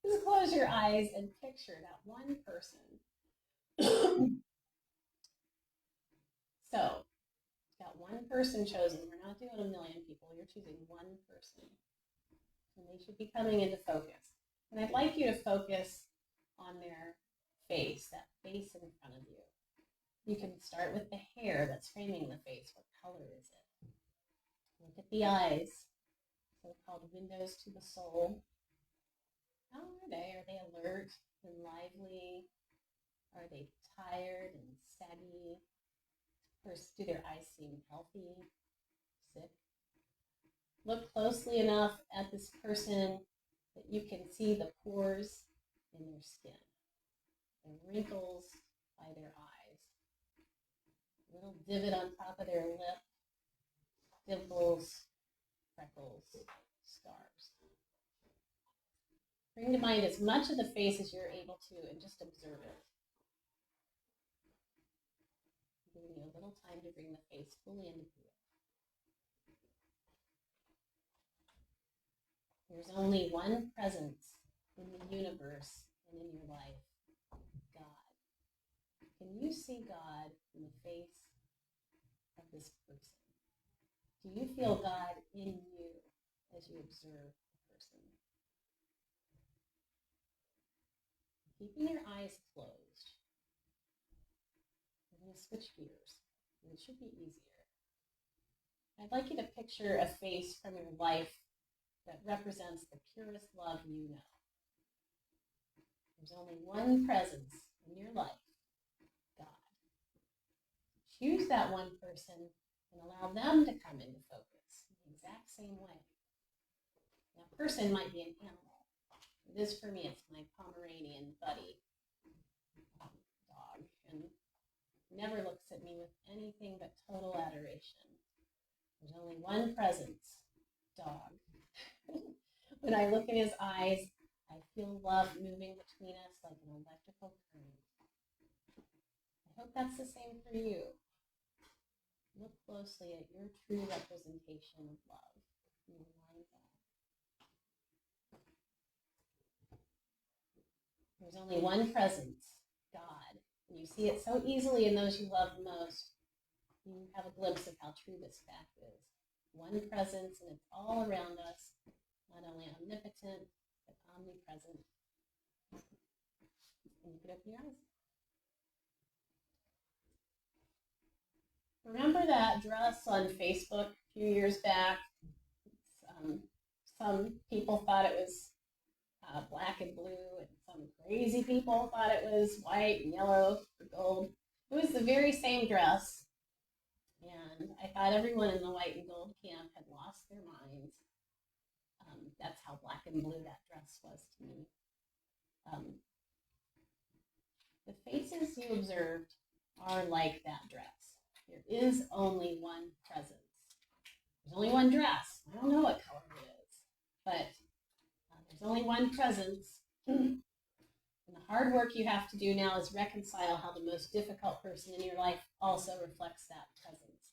Just close your eyes and picture that one person. So, got one person chosen. We're not doing a million people. You're choosing one person. And they should be coming into focus. And I'd like you to focus on their face, that face in front of you. You can start with the hair that's framing the face. What color is it? Look at the eyes, so-called windows to the soul. How are they? Are they alert and lively? Are they tired and saggy? Or do their eyes seem healthy, sick? Look closely enough at this person that you can see the pores in their skin, the wrinkles by their eyes, a little divot on top of their lip, dimples, freckles, scars. Bring to mind as much of the face as you're able to and just observe it. Giving you a little time to bring the face fully into view. There's only one presence in the universe and in your life, God. Can you see God in the face of this person? Do you feel God in you as you observe the person? Keeping your eyes closed, we're going to switch gears, and it should be easier. I'd like you to picture a face from your life that represents the purest love you know. There's only one presence in your life, God. Choose that one person and allow them to come into focus in the exact same way. That person might be an animal. This, for me, it's my Pomeranian buddy dog, and never looks at me with anything but total adoration. There's only one presence, dog. When I look in his eyes, I feel love moving between us like an electrical current. I hope that's the same for you. Look closely at your true representation of love in your mind's eye. There's only one presence, God. And you see it so easily in those you love most. You have a glimpse of how true this fact is. One presence, and it's all around us, not only omnipotent, but omnipresent. And you can open your eyes. Remember that dress on Facebook a few years back? Some people thought it was black and blue, and some crazy people thought it was white and yellow or gold. It was the very same dress, and I thought everyone in the white and gold camp had lost their minds. That's how black and blue that dress was to me. The faces you observed are like that dress. There is only one presence. There's only one dress. I don't know what color it is, but there's only one presence. And the hard work you have to do now is reconcile how the most difficult person in your life also reflects that presence.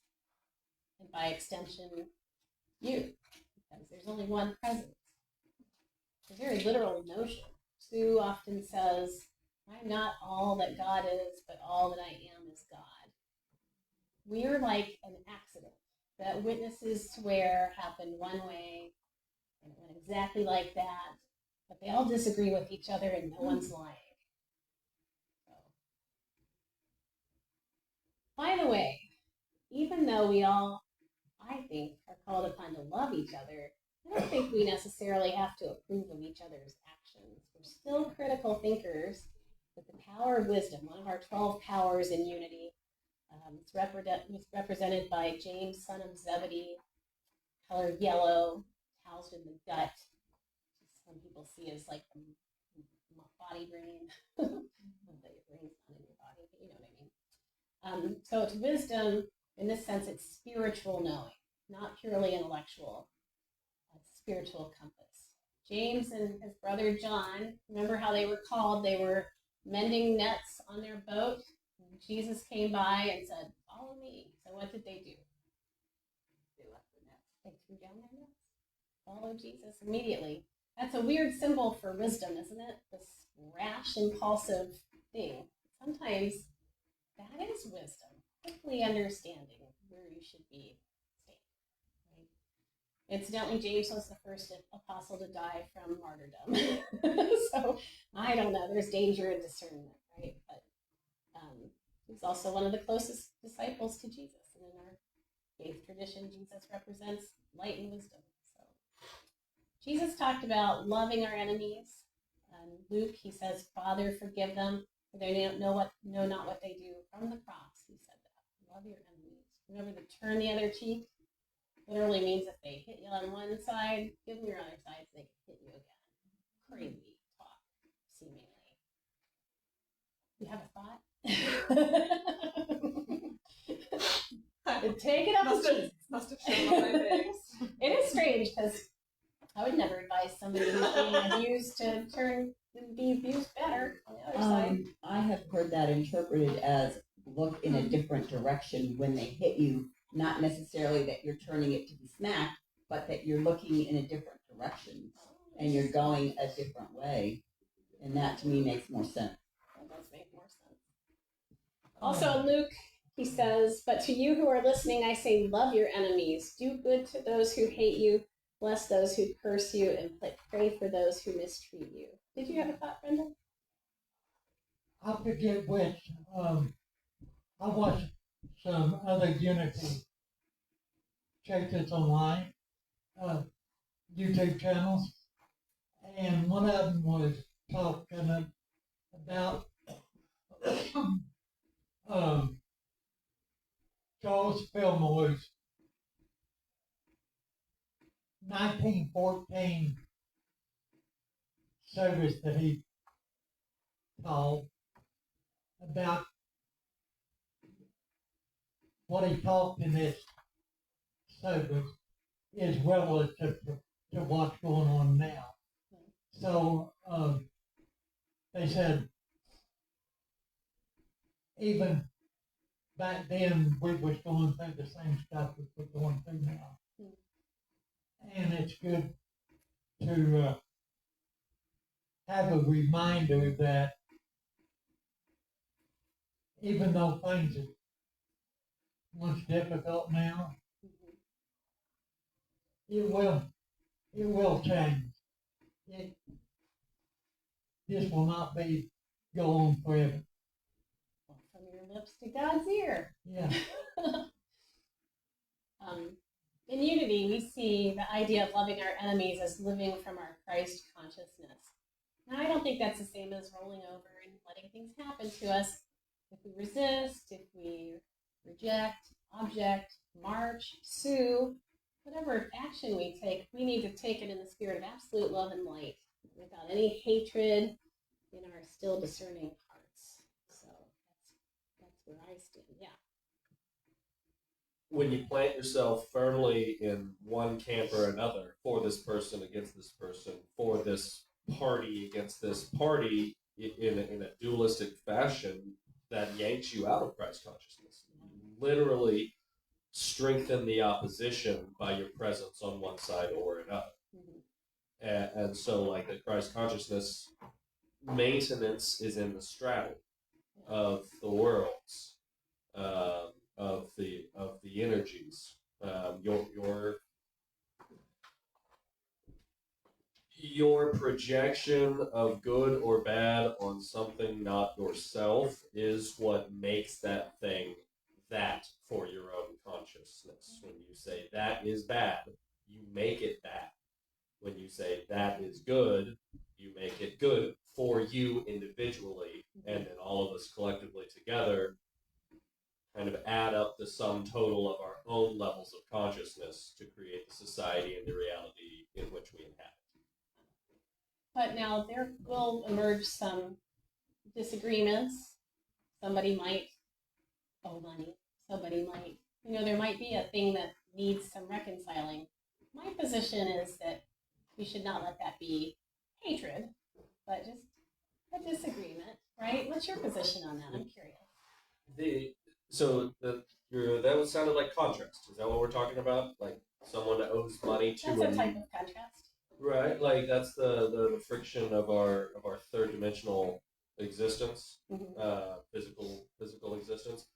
And by extension, you, because there's only one presence. It's a very literal notion. Sue often says, I'm not all that God is, but all that I am is God. We are like an accident that witnesses swear happened one way, and it went exactly like that, but they all disagree with each other and no one's lying. So. By the way, even though we all, I think, are called upon to love each other, I don't think we necessarily have to approve of each other's actions. We're still critical thinkers with the power of wisdom, one of our 12 powers in Unity. It's represented by James, son of Zebedee, color yellow, housed in the gut. Some people see as like the body brain. Not that your brain's not in your body, but you know what I mean. So it's wisdom, in this sense, it's spiritual knowing, not purely intellectual. It's spiritual compass. James and his brother John, remember how they were called? They were mending nets on their boat. Jesus came by and said, follow me. So what did they do? They left the nets. They threw down their nets. Follow Jesus immediately. That's a weird symbol for wisdom, isn't it? This rash, impulsive thing. Sometimes that is wisdom. Quickly understanding where you should be standing. Right? Incidentally, James was the first apostle to die from martyrdom. So I don't know. There's danger in discernment, right? But he's also one of the closest disciples to Jesus. And in our faith tradition, Jesus represents light and wisdom. So Jesus talked about loving our enemies. Luke, he says, Father, forgive them, for they know not what they do. From the cross, he said that. Love your enemies. Remember to turn the other cheek. Literally means if they hit you on one side, give them your other side so they can hit you again. Crazy talk, seemingly. You have a thought? Take it off. Must have shown on my face. It is strange because I would never advise somebody who's being abused to turn interpreted as look in a different direction when they hit you, not necessarily that you're turning it to be smacked, but that you're looking in a different direction and you're going a different way. And that to me makes more sense. That does make more sense. Also, Luke, he says, but to you who are listening, I say, love your enemies. Do good to those who hate you. Bless those who curse you, and pray for those who mistreat you. Did you have a thought, Brenda? I forget which. I watched some other Unity churches online, YouTube channels, and one of them was talking about Charles Fillmore's 1914 service that he taught about what he taught in this service is relative to what's going on now. So they said even back then we was going through the same stuff that we're going through now. And it's good to have a reminder that even though things are much difficult now, it will change. This will not be go on forever. Well, from your lips to God's ear. Yeah. In Unity, we see the idea of loving our enemies as living from our Christ consciousness. Now, I don't think that's the same as rolling over and letting things happen to us. If we resist, if we reject, object, march, sue, whatever action we take, we need to take it in the spirit of absolute love and light, without any hatred in our still discerning hearts. So that's where I stand. Yeah. When you plant yourself firmly in one camp or another, for this person against this person, for this party against this party, in a dualistic fashion, that yanks you out of Christ consciousness. You literally strengthen the opposition by your presence on one side or another. And so, like, the Christ consciousness maintenance is in the straddle of the worlds, of the energies. Your projection of good or bad on something not yourself is what makes that thing that for your own consciousness. When you say that is bad, you make it that. When you say that is good, you make it good for you individually, and then all of us collectively together kind of add up the sum total of our own levels of consciousness to create the society and the reality in which we inhabit. But now there will emerge some disagreements. Somebody might owe money. Somebody might, there might be a thing that needs some reconciling. My position is that we should not let that be hatred, but just a disagreement, right? What's your position on that? I'm curious. That sounded like contrast. Is that what we're talking about? Like someone that owes money to That's a type of contrast. Right, like that's the friction of our third dimensional existence, physical existence.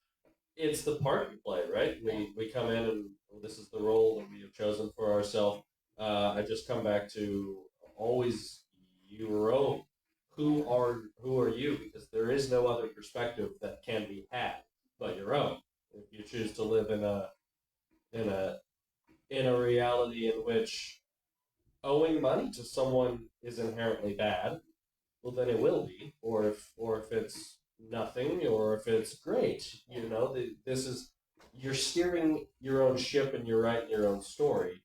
It's the part we play, right? We come in and this is the role that we have chosen for ourselves. I just come back to always your own. Who are you? Because there is no other perspective that can be had but your own. If you choose to live in a reality in which owing money to someone is inherently bad, well then it will be. Or if it's nothing, or if it's great, this is you're steering your own ship and you're writing your own story.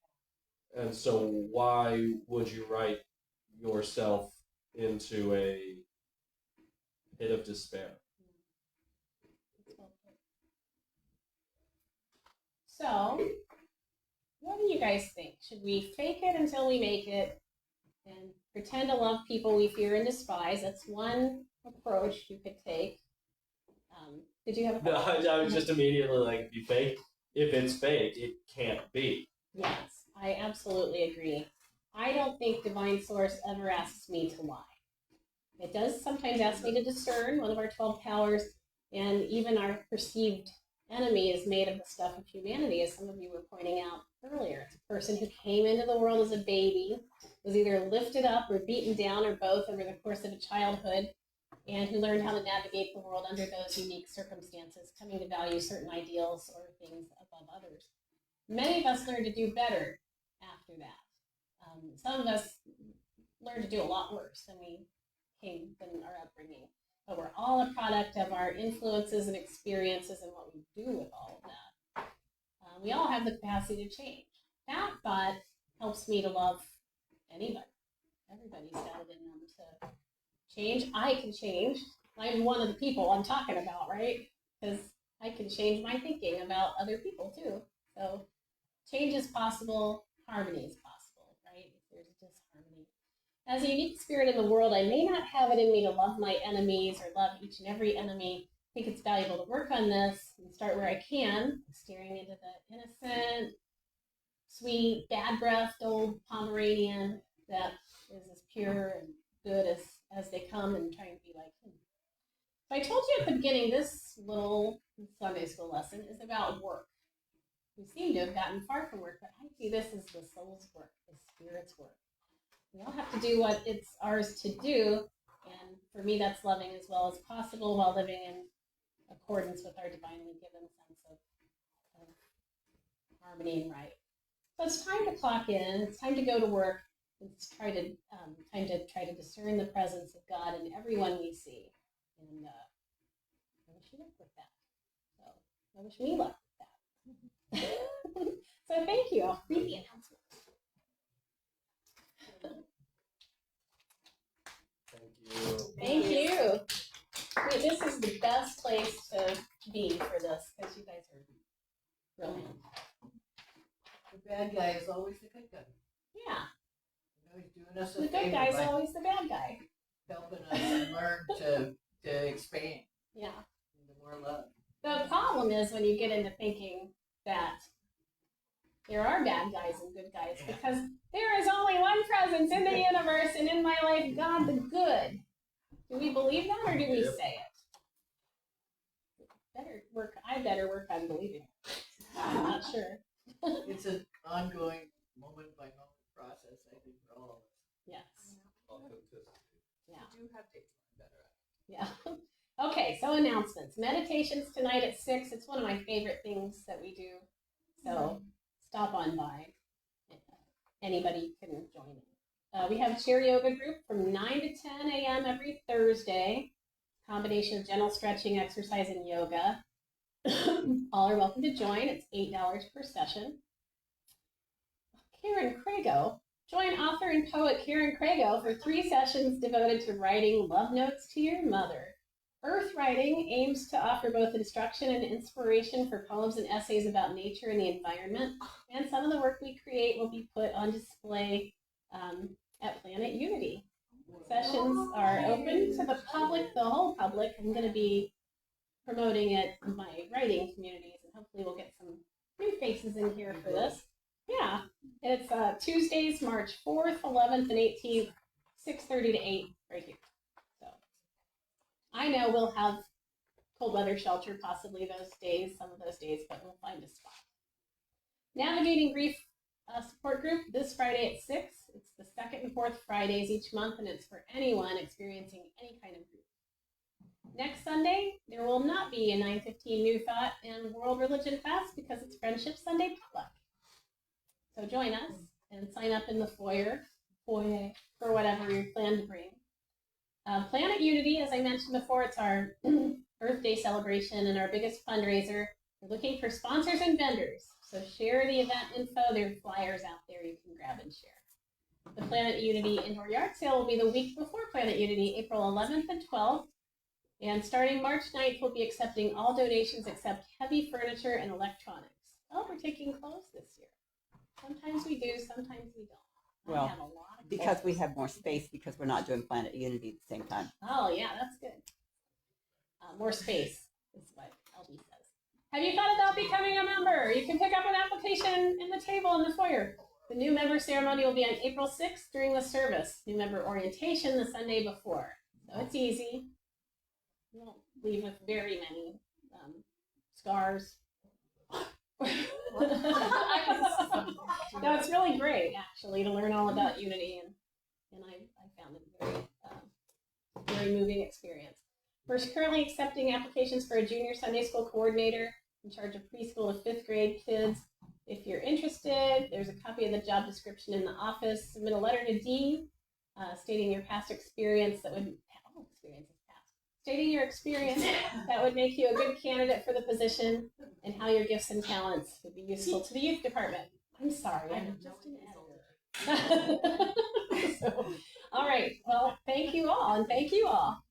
And so why would you write yourself into a pit of despair? So, what do you guys think? Should we fake it until we make it and pretend to love people we fear and despise? That's one approach you could take. Did you have a No, question? I was just immediately like, if it's fake, it can't be. Yes, I absolutely agree. I don't think Divine Source ever asks me to lie. It does sometimes ask me to discern one of our 12 powers, and even our perceived enemy is made of the stuff of humanity, as some of you were pointing out earlier. It's a person who came into the world as a baby, was either lifted up or beaten down or both over the course of a childhood, and who learned how to navigate the world under those unique circumstances, coming to value certain ideals or things above others. Many of us learn to do better after that. Some of us learn to do a lot worse than our upbringing. But we're all a product of our influences and experiences and what we do with all of that. We all have the capacity to change. That thought helps me to love anybody. Everybody's got it in them to change. I can change. I'm one of the people I'm talking about, right? Because I can change my thinking about other people too. So change is possible. Harmony is possible, right? If there's disharmony. As a unique spirit in the world, I may not have it in me to love my enemies or love each and every enemy. I think it's valuable to work on this and start where I can, staring into the innocent, sweet, bad-breathed old Pomeranian that is as pure and good as they come, and trying to be like him. So I told you at the beginning, this little Sunday school lesson is about work. We seem to have gotten far from work, but I see this as the soul's work, the spirit's work. We all have to do what it's ours to do, and for me that's loving as well as possible while living in accordance with our divinely given sense of harmony and right. So it's time to clock in, it's time to go to work, it's time to try to discern the presence of God in everyone we see. And I wish you luck with that. So I wish me luck with that. So thank you. I'll read the announcement. Thank you. Thank you. Wait, this is the best place to be for this because you guys are brilliant. The bad guy is always the good guy. Yeah. You know, he's doing us a The favor good guy's by always the bad guy. helping us learn to expand Yeah. into more love. The problem is when you get into thinking that there are bad guys and good guys, because there is only one presence in the universe and in my life, God the good. Do we believe that or do we say it? I better work on believing it. I'm not sure. It's an ongoing moment by moment process, I think, for all of us. Yes. Authenticity. Yeah. You do have dates better at. Yeah. Okay, so announcements. Meditations tonight at 6. It's one of my favorite things that we do. So stop on by. Anybody can join in. We have a chair yoga group from 9 to 10 a.m. every Thursday. Combination of gentle stretching, exercise, and yoga. All are welcome to join. It's $8 per session. Karen Craigo. Join author and poet Karen Craigo for 3 sessions devoted to writing love notes to your mother. Earth Writing aims to offer both instruction and inspiration for poems and essays about nature and the environment, and some of the work we create will be put on display at Planet Unity. Sessions are open to the public, the whole public. I'm going to be promoting it in my writing communities, and hopefully we'll get some new faces in here for this. Yeah, it's Tuesdays, March 4th, 11th, and 18th, 6:30 to 8, right here. So I know we'll have cold weather shelter possibly those days, some of those days, but we'll find a spot. Navigating Grief support group this Friday at 6. It's the second and fourth Fridays each month, and it's for anyone experiencing any kind of grief. Next Sunday, there will not be a 9:15 New Thought and World Religion class because it's Friendship Sunday potluck. So join us and sign up in the foyer for whatever you plan to bring. Planet Unity, as I mentioned before, it's our Earth Day celebration and our biggest fundraiser. We're looking for sponsors and vendors. So share the event info. There are flyers out there you can grab and share. The Planet Unity Indoor Yard Sale will be the week before Planet Unity, April 11th and 12th. And starting March 9th, we'll be accepting all donations except heavy furniture and electronics. Oh, we're taking clothes this year. Sometimes we do, sometimes we don't. Well, I have a lot of Because we clothes. have more space because we're not doing Planet Unity at the same time. Oh, yeah, that's good. More space is what Have you thought about becoming a member? You can pick up an application in the table in the foyer. The new member ceremony will be on April 6th during the service. New member orientation the Sunday before. So it's easy. You won't leave with very many scars. No, it's really great actually to learn all about Unity, and I found it very moving experience. We're currently accepting applications for a junior Sunday school coordinator in charge of preschool to 5th grade kids. If you're interested, there's a copy of the job description in the office. Submit a letter to Dean stating your past experience that would stating your experience that would make you a good candidate for the position and how your gifts and talents would be useful to the youth department. I'm sorry, I'm just an editor. So, all right, well, thank you all, and thank you all.